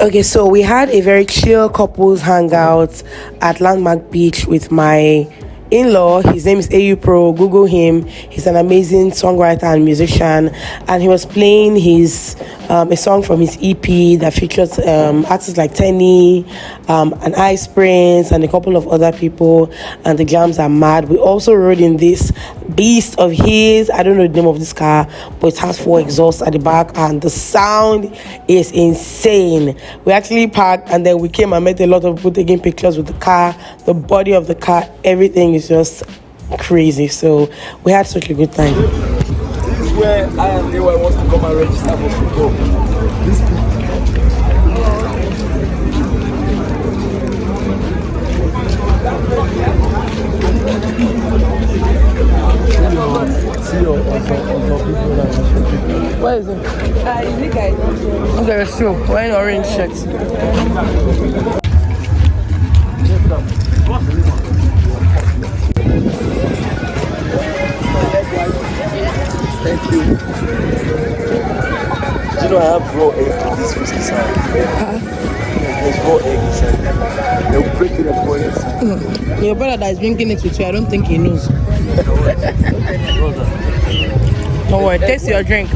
Okay, so we had a very chill couples hangout at Landmark Beach with my in-law. His name is AU Pro. Google him. He's an amazing songwriter and musician, and he was playing his a song from his EP that features artists like Tenny, and Ice Prince, and a couple of other people. And the jams are mad. We also rode in this beast of his. I don't know the name of this car, but it has 4 exhausts at the back, and the sound is insane. We actually parked, and then we came and met a lot of people taking pictures with the car, the body of the car, everything is just crazy. So we had such a good time. This is where I and AY wants to come and register for football. This What is it? You guys don't Okay, so wearing orange shirts. Thank you. Do you know I have raw egg in this whiskey side? There's raw egg inside. They'll break it and pour it inside. Your brother that is drinking it with you, I don't think he knows. Don't worry, taste your drink.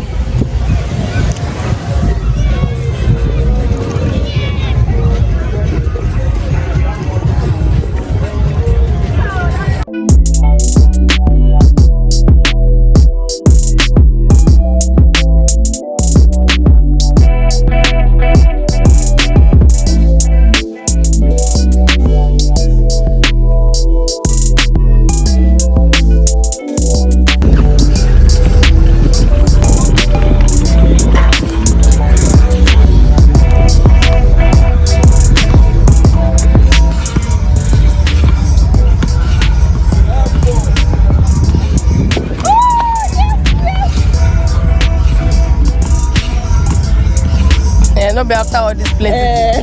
Not be after all this plenty.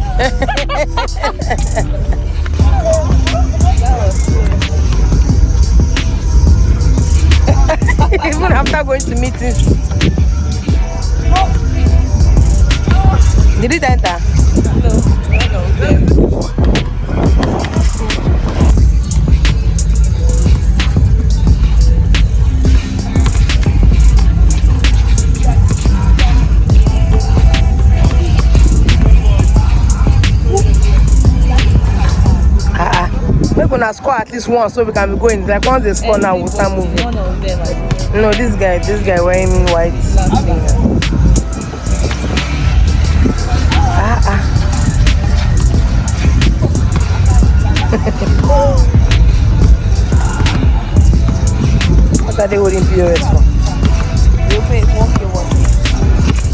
Even after going to meetings. Did it enter? No. We're gonna score at least once so we can be going. Like once they score now, we'll start moving. One of them, No, this guy wearing white. What are they holding POS for? You pay 1K. Once you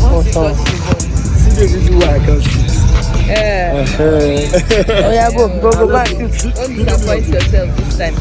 got to the See the reason why I can't shoot. Oh yeah, go back. Don't disappoint yourself this time.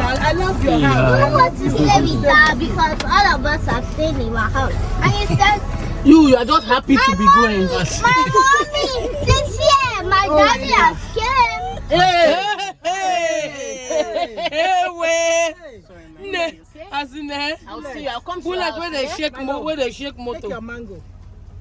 I love your house. I want to stay with her because all of us are staying in my house. And you said You are just happy to be going. my mommy this year, my daddy has came. As in there, I'll see you. I'll come to who you. like where they shake motor. Take your mango.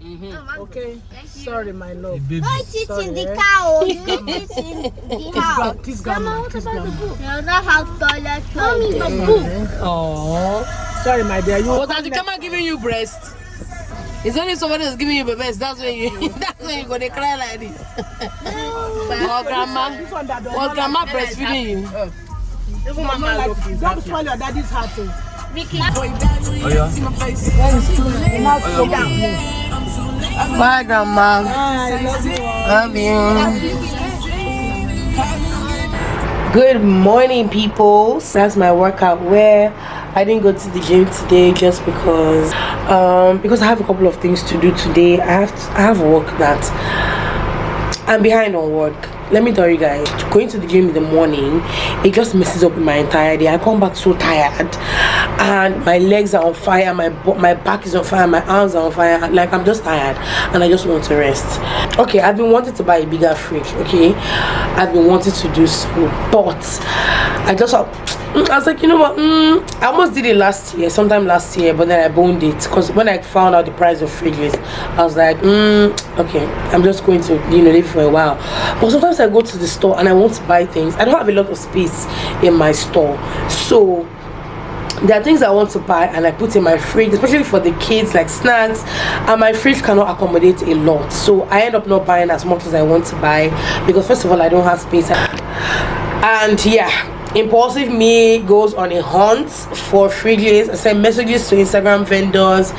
Okay. Sorry, my love. Don't sit in the car. You sit in the house. Kiss grandma. Kiss grandma. You don't have toilet. Mommy, the book. Oh. Sorry, my dear. You. But has the camera giving you breast? It's only somebody that's giving you the breast. That's when you gonna cry like this. Or grandma breastfeeding you. Even mama like this. Don't spoil your daddy's heart. Mickey. Bye, grandma. I love you. Love you. Good morning, people. That's my workout wear. I didn't go to the gym today just because I have a couple of things to do today. I have work that I'm behind on work. Let me tell you guys, going to the gym in the morning, it just messes up my entire day. I come back so tired, and my legs are on fire, my back is on fire, my arms are on fire. Like, I'm just tired, and I just want to rest. Okay, I've been wanting to buy a bigger fridge. Okay, I've been wanting to do so, but I was like, you know what? I almost did it sometime last year, but then I boned it because when I found out the price of fridges, I was like, okay, I'm just going to, leave for a while. But sometimes I go to the store and I want to buy things. I don't have a lot of space in my store, so there are things I want to buy and I put in my fridge, especially for the kids, like snacks, and my fridge cannot accommodate a lot, so I end up not buying as much as I want to buy because first of all, I don't have space. And yeah, impulsive me goes on a hunt for fridges. I sent messages to Instagram vendors,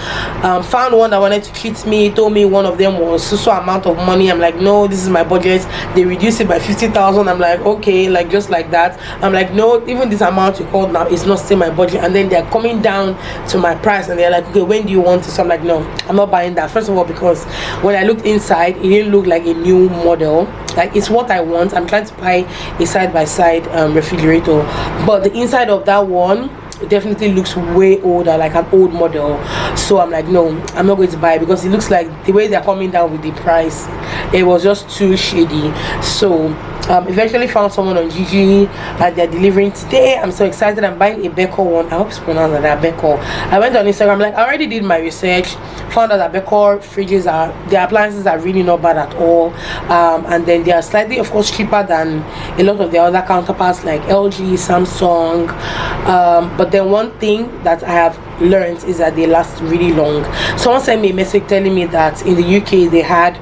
found one that wanted to treat me, told me one of them was so amount of money. I'm like, no, this is my budget. They reduced it by 50,000. I'm like, okay, like just like that. I'm like, no, even this amount you called now is not still my budget. And then they're coming down to my price and they're like, okay, when do you want it? So I'm like, no, I'm not buying that. First of all, because when I looked inside, it didn't look like a new model. Like, it's what I want. I'm trying to buy a side-by-side refrigerator, but the inside of that one definitely looks way older, like an old model. So I'm like, no, I'm not going to buy it because it looks like the way they're coming down with the price, it was just too shady. So eventually found someone on Gigi and they're delivering today. I'm so excited. I'm buying a Beko one. I hope it's pronounced like that, Beko. I went on Instagram, like, I already did my research, found out that Beko fridges their appliances are really not bad at all, and then they are slightly, of course, cheaper than a lot of their other counterparts like LG, Samsung, but then one thing that I have learned is that they last really long. Someone sent me a message telling me that in the UK they had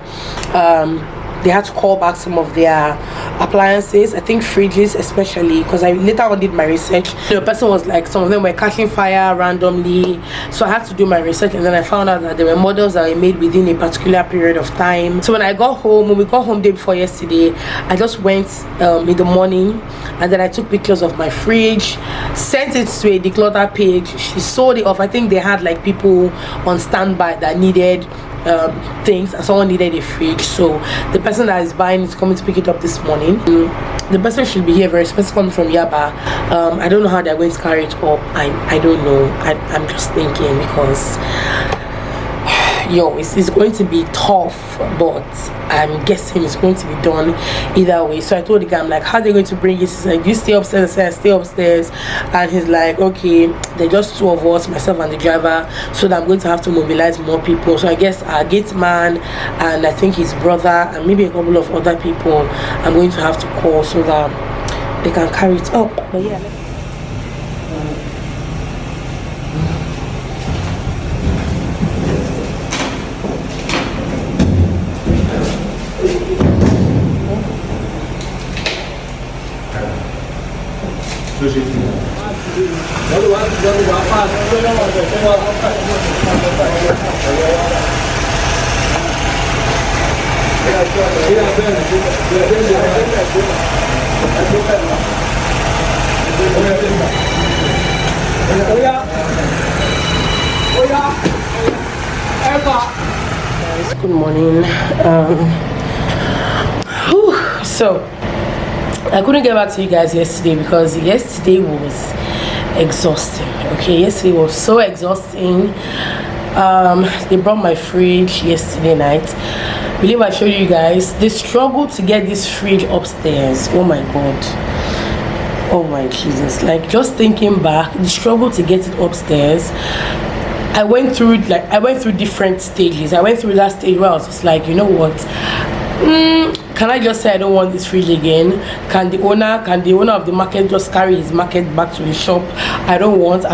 to call back some of their appliances, I think fridges especially, because I later on did my research. The person was like, some of them were catching fire randomly, so I had to do my research, and then I found out that there were models that were made within a particular period of time. So when we got home day before yesterday, I just went in the morning and then I took pictures of my fridge, sent it to a declutter page. She sold it off. I think they had like people on standby that needed things, and someone needed a fridge, so the person that is buying is coming to pick it up this morning. The person should be here very special, coming from Yaba. I don't know how they're going to carry it up. I don't know. I'm just thinking because it's going to be tough, but I'm guessing it's going to be done either way. So I told the guy, I'm like, how are they going to bring it? He's like, you stay upstairs. I stay upstairs. And he's like, okay, they're just two of us, myself and the driver, so that I'm going to have to mobilize more people. So I guess our gate man and I think his brother and maybe a couple of other people I'm going to have to call so that they can carry it up. But yeah, good morning. So I couldn't get back to you guys yesterday because yesterday was exhausting. Okay, yesterday was so exhausting. They brought my fridge yesterday night. I believe I showed you guys the struggle to get this fridge upstairs. Oh my god, oh my Jesus, like just thinking back, the struggle to get it upstairs. I went through different stages. I went through that stage where I was just like, you know what, can I just say I don't want this fridge again? Can the owner of the market just carry his market back to the shop? I'm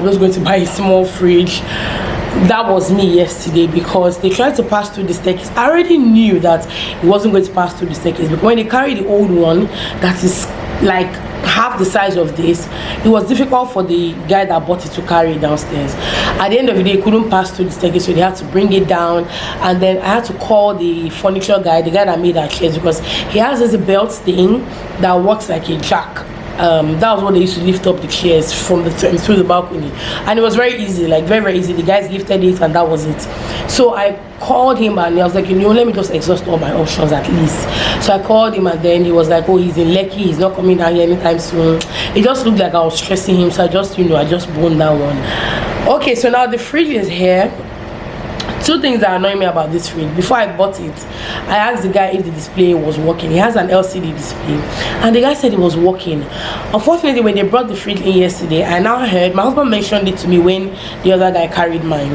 just going to buy a small fridge. That was me yesterday, because they tried to pass through the staircase. I already knew that it wasn't going to pass through the staircase, because when they carried the old one that is like half the size of this, it was difficult for the guy that bought it to carry it downstairs. At the end of the day, he couldn't pass through the staircase, so they had to bring it down. And then I had to call the furniture guy, the guy that made our chairs, because he has this belt thing that works like a jack. That was what they used to lift up the chairs from through the balcony, and it was very easy, like very, very easy. The guys lifted it and that was it. So I called him and I was like, let me just exhaust all my options at least. So I called him, and then he was like, oh, he's in Lekki, he's not coming down here anytime soon. It just looked like I was stressing him, so I just boned that one. Okay, so now the fridge is here. Two things that annoy me about this fridge. Before I bought it, I asked the guy if the display was working. He has an LCD display, and the guy said it was working. Unfortunately, when they brought the fridge in yesterday, I now heard, my husband mentioned it to me when the other guy carried mine,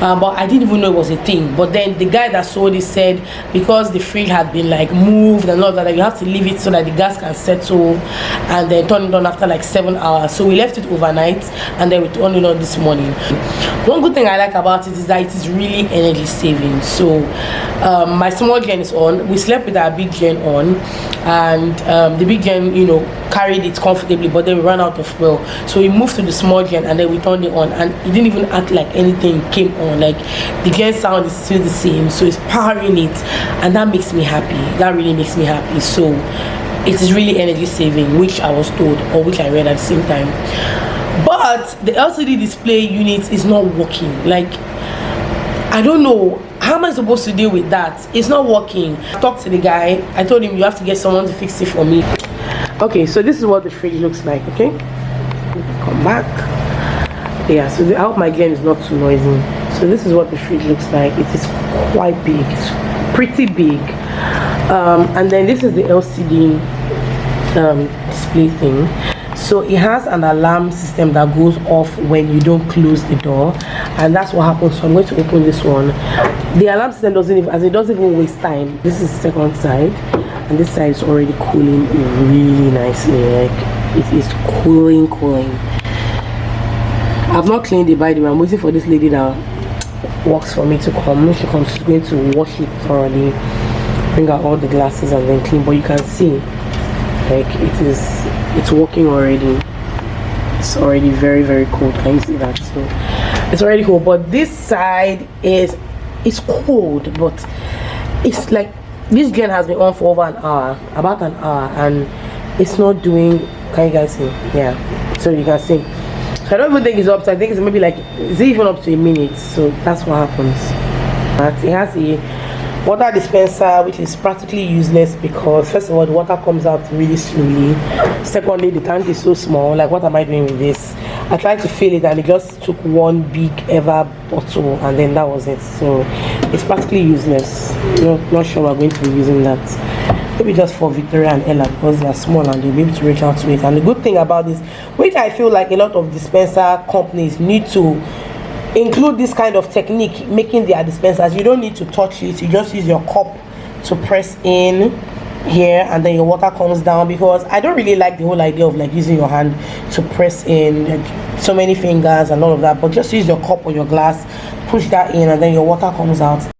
but I didn't even know it was a thing. But then the guy that sold it said because the fridge had been like moved and all that, you have to leave it so that the gas can settle, and then turn it on after like 7 hours. So we left it overnight, and then we turned it on this morning. One good thing I like about it is that it is really energy saving. So my small gen is on. We slept with our big gen on, and the big gen carried it comfortably, but then we ran out of fuel, so we moved to the small gen, and then we turned it on, and it didn't even act like anything came on. Like the gen sound is still the same, so it's powering it, and that makes me happy. That really makes me happy. So it is really energy saving, which I was told, or which I read at the same time. But the LCD display unit is not working. Like, I don't know, how am I supposed to deal with that? It's not working. I talked to the guy. I told him you have to get someone to fix it for me. Okay, so this is what the fridge looks like. Okay, come back. Yeah, so I hope my game is not too noisy. So this is what the fridge looks like. It is quite big. It's pretty big. And then this is the LCD display thing. So it has an alarm system that goes off when you don't close the door, and that's what happens. So I'm going to open this one. The alarm system doesn't even waste time. This is the second side, and this side is already cooling really nicely. Like it is cooling. I've not cleaned it, by the way. I'm waiting for this lady that works for me to come. When she comes, she's going to wash it thoroughly, bring out all the glasses, and then clean. But you can see, like it's working already. It's already very, very cold. Can you see that? So it's already cold, but this side it's cold, but it's like this gen has been on for over an hour, about an hour, and it's not doing. Can you guys see? Yeah, so you can see. So I don't even think it's up to, I think it's maybe like, is it even up to a minute? So that's what happens. But it has a water dispenser, which is practically useless, because first of all the water comes out really slowly. Secondly, the tank is so small. Like, what am I doing with this? I tried to fill it and it just took one big ever bottle, and then that was it. So it's practically useless. Not sure we're going to be using that. Maybe just for Victoria and Ella, because they are small and they'll be able to reach out to it. And the good thing about this, which I feel like a lot of dispenser companies need to include this kind of technique, making their dispensers. You don't need to touch it, you just use your cup to press in here, and then your water comes down, because I don't really like the whole idea of like using your hand to press in, like, so many fingers and all of that. But just use your cup or your glass, push that in, and then your water comes out.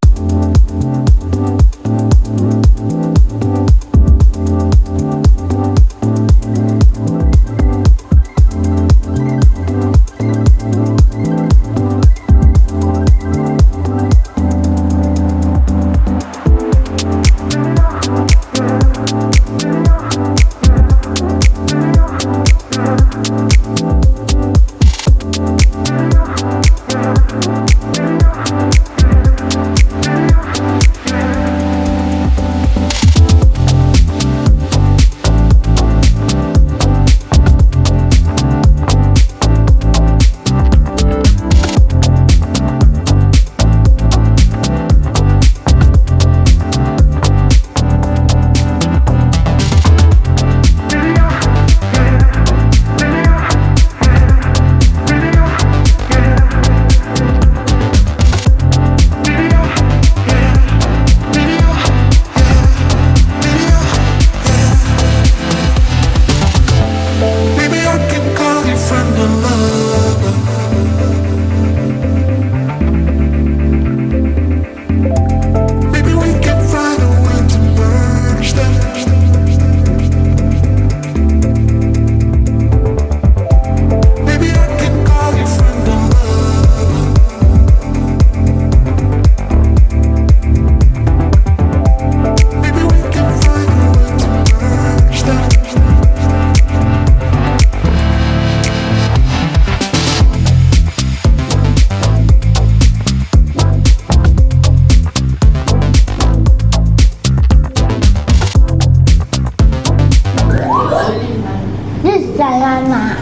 Diana.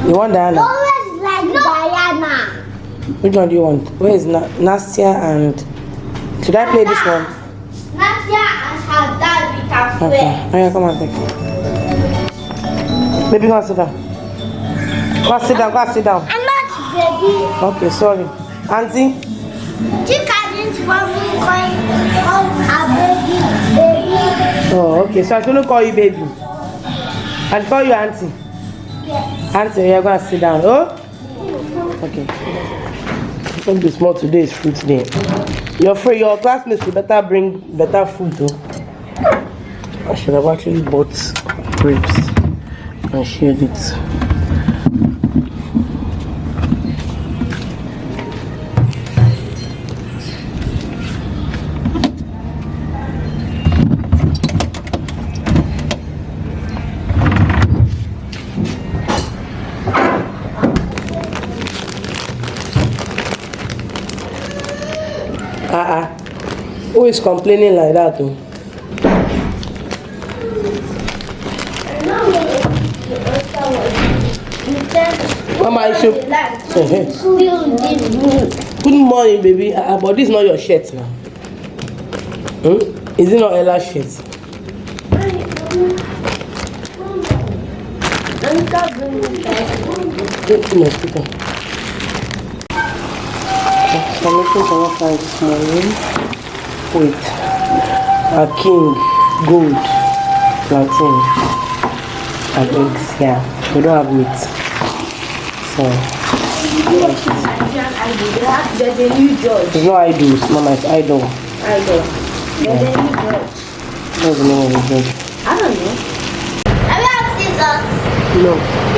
You want Diana? Always like Diana. Which one do you want? Where is Nastia and... Should I play this one? Nadia and her dad we can Okay. play. Oh, yeah, come on, take. Baby, go and sit down. Go and sit down, go and sit down. I'm not baby. Okay, sorry. Auntie? Chica didn't want me call her baby. Oh, okay. So I shouldn't call you baby. I'll call you auntie. Yes. Auntie, you're going to sit down. Oh? Okay. Don't be small today, is fruit day. Your classmates should better bring better food though. I should have actually bought grapes and shared it. Who is complaining like that though? Mama, you should... Good morning, baby. But this is not your shirt now. Is it not Ella's shirt? I'm looking for what I this morning. Wait. A king, gold, plantain, and eggs. Yeah, we don't have meat. So. There's a new judge. There's no idols, Mama, it's idol. Idol. There's a new judge. What's the name of the judge? I don't know. I have scissors. No.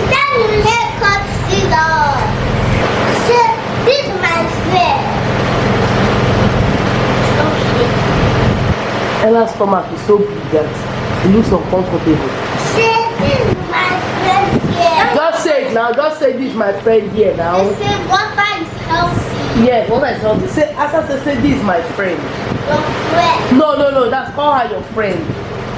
Then you cut scissors. See, this is my friend. Ella's stomach is so big that it looks uncomfortable. See, this is my friend here. Just say it now. Just say this is my friend here now. They say water is healthy. Yes, what I told you. Say, after say this is my friend. Your friend. No, that's call her your friend.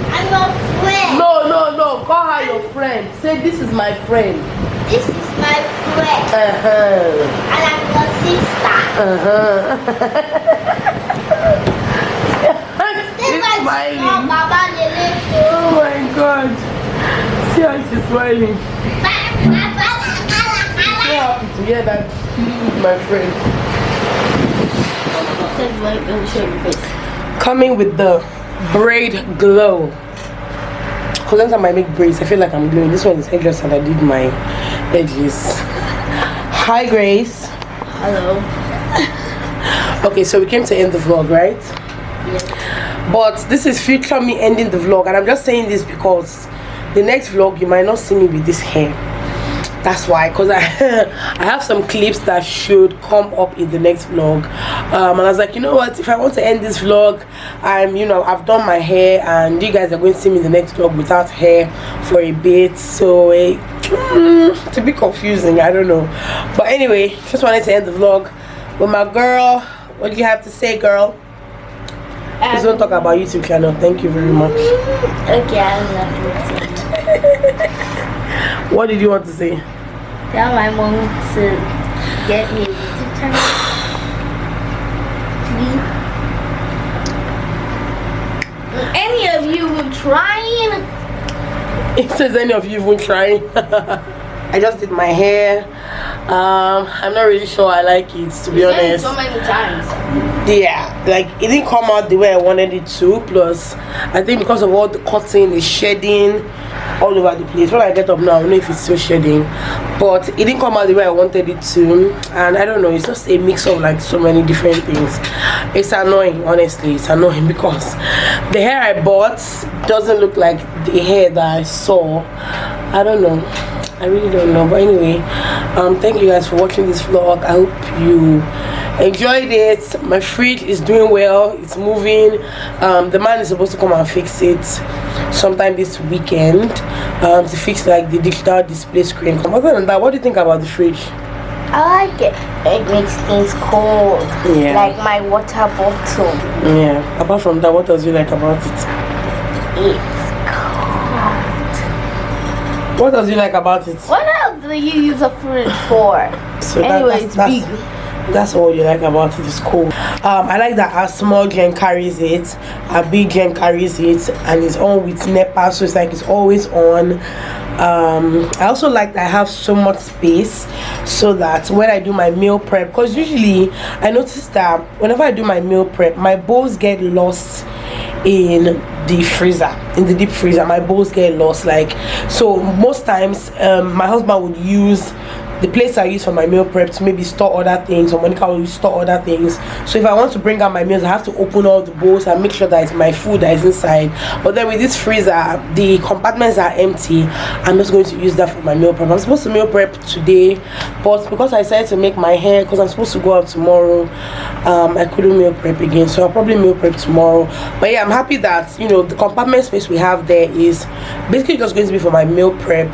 I'm your friend. No, call her your friend. Say this is my friend. This is my friend. And I'm your sister. She's smiling. Baba Lele. Oh my God. See how she's smiling. So happy to hear that she's my friend. Coming with the braid glow. Because sometimes I make braids, I feel like I'm glowing. This one is edgeless and I did my edges. Hi Grace. Hello. Okay, so we came to end the vlog, right? Yes. But this is future me ending the vlog, and I'm just saying this because the next vlog you might not see me with this hair. That's why, because I have some clips that should come up in the next vlog, and I was like, you know what, if I want to end this vlog, I've done my hair and you guys are going to see me in the next vlog without hair for a bit, so it's a bit confusing, I don't know. But anyway, just wanted to end the vlog with my girl. What do you have to say, girl? Please don't talk about YouTube channel. Thank you very much. Okay, I'm not What did you want to say? tell my mom to get me a YouTube channel. Please. Any of you were trying? It says any of you even trying. I just did my hair. I'm not really sure I like it, to be honest. So many times. Yeah, like it didn't come out the way I wanted it to. Plus, I think because of all the cutting, the shedding all over the place. When I get up now, I don't know if it's still shedding, but it didn't come out the way I wanted it to. And I don't know, it's just a mix of like so many different things. It's annoying, honestly. It's annoying because the hair I bought doesn't look like the hair that I saw. I don't know, I really don't know. But anyway, thank you guys for watching this vlog. I hope you enjoyed it. My fridge is doing well, it's moving. The man is supposed to come and fix it sometime this weekend, to fix like the digital display screen. Other than that, what do you think about the fridge? I like it. It makes things cold. Yeah. Like my water bottle. Yeah, apart from that, what else do you like about it? It's cold. What does you like about it? What else do you use a fridge for? So Anyway, it's big. That's all you like about it. It's cool. I like that a small gen carries it, a big gen carries it, and it's on with NEPA, so it's like it's always on. I also like that I have so much space, so that when I do my meal prep, because usually I notice that whenever I do my meal prep, my bowls get lost in the freezer, in the deep freezer. My bowls get lost, like, so most times my husband would use the place I use for my meal prep to maybe store other things, or Monica will store other things. So if I want to bring out my meals, I have to open all the bowls and make sure that it's my food that is inside. But then with this freezer, the compartments are empty. I'm just going to use that for my meal prep. I'm supposed to meal prep today, but because I decided to make my hair, because I'm supposed to go out tomorrow, I couldn't meal prep again, so I'll probably meal prep tomorrow. But yeah, I'm happy that, you know, the compartment space we have there is basically just going to be for my meal prep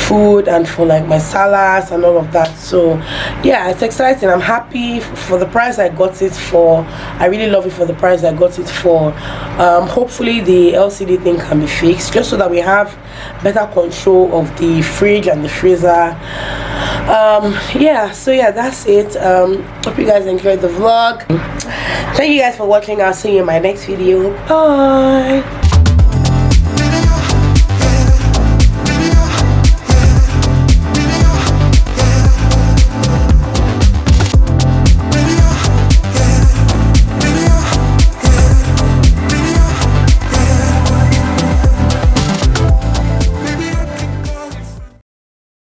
food and for like my salads and all of that. So yeah, it's exciting. I'm happy for the price I got it for. I really love it for the price I got it for. Hopefully the LCD thing can be fixed, just so that we have better control of the fridge and the freezer. Yeah, so yeah, that's it. Hope you guys enjoyed the vlog. Thank you guys for watching. I'll see you in my next video. Bye.